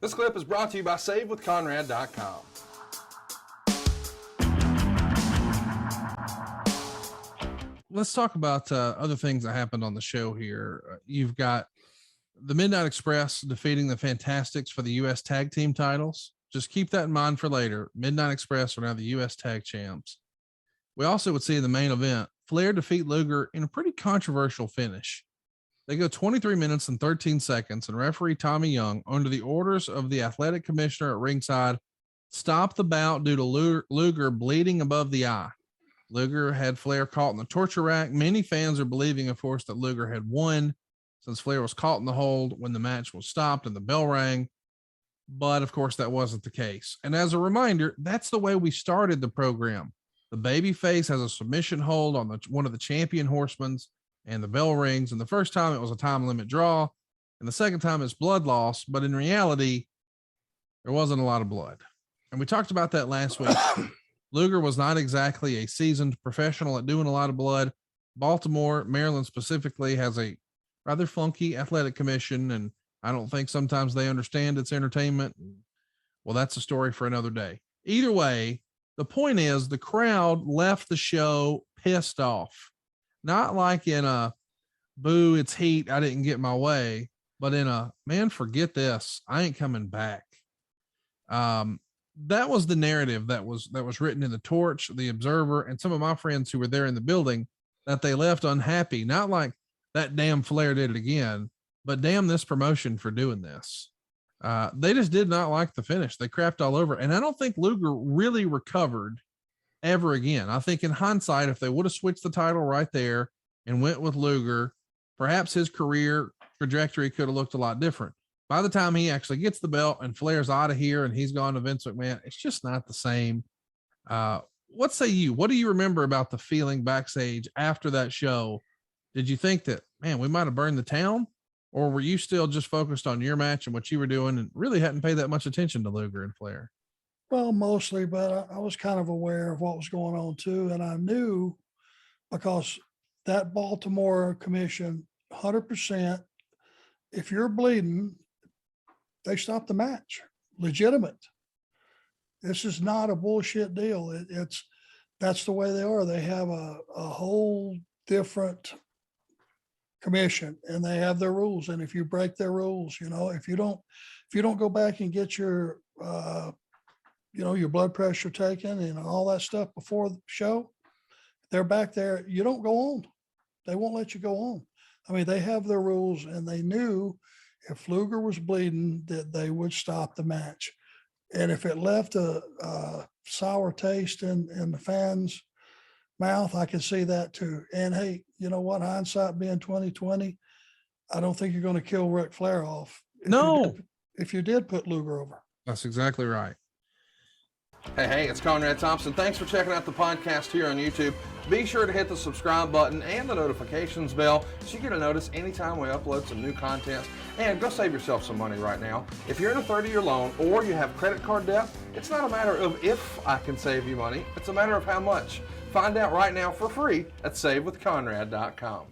This clip is brought to you by SaveWithConrad.com. Let's talk about other things that happened on the show here. You've got the Midnight Express defeating the Fantastics for the U.S. Tag Team titles. Just keep that in mind for later. Midnight Express are now the U.S. Tag Champs. We also would see in the main event, Flair defeat Luger in a pretty controversial finish. They go 23 minutes and 13 seconds, and referee Tommy Young, under the orders of the athletic commissioner at ringside, stopped the bout due to Luger bleeding above the eye. Luger had Flair caught in the torture rack. Many fans are believing, of course, that Luger had won since Flair was caught in the hold when the match was stopped and the bell rang. But, of course, that wasn't the case. And as a reminder, that's the way we started the program. The babyface has a submission hold on one of the champion horsemen, and the bell rings. And the first time it was a time limit draw, and the second time it's blood loss. But in reality, there wasn't a lot of blood. And we talked about that last week. Luger was not exactly a seasoned professional at doing a lot of blood. Baltimore, Maryland specifically, has a rather funky athletic commission, and I don't think sometimes they understand its entertainment. Well, that's a story for another day. Either way, the point is the crowd left the show pissed off. Not like in a boo, it's heat, I didn't get my way, but in a, man, forget this, I ain't coming back. That was the narrative that was written in the Torch, the Observer, and some of my friends who were there in the building, that they left unhappy. Not like that damn Flair did it again, but damn this promotion for doing this. They just did not like the finish. They crapped all over. And I don't think Luger really recovered ever again. I think in hindsight, if they would have switched the title right there and went with Luger, perhaps his career trajectory could have looked a lot different. By the time he actually gets the belt and Flair's out of here and he's gone to Vince McMahon, it's just not the same. What say you? What do you remember about the feeling backstage after that show? Did you think that, man, we might have burned the town? Or were you still just focused on your match and what you were doing and really hadn't paid that much attention to Luger and Flair? Well, mostly, but I was kind of aware of what was going on too. And I knew, because that Baltimore commission, 100%, if you're bleeding, they stop the match. Legitimate. This is not a bullshit deal. That's the way they are. They have a whole different commission, and they have their rules. And if you break their rules, if you don't go back and get your your blood pressure taken and all that stuff before the show, they're back there. You don't go on. They won't let you go on. I mean, they have their rules, and they knew if Luger was bleeding that they would stop the match. And if it left a sour taste in the fans' mouth, I could see that too. And hey, you know what? Hindsight being 2020, I don't think you're going to kill Ric Flair off. If you did put Luger over. That's exactly right. Hey, it's Conrad Thompson. Thanks for checking out the podcast here on YouTube. Be sure to hit the subscribe button and the notifications bell so you get a notice anytime we upload some new content. And go save yourself some money right now. If you're in a 30-year loan or you have credit card debt, it's not a matter of if I can save you money. It's a matter of how much. Find out right now for free at SaveWithConrad.com.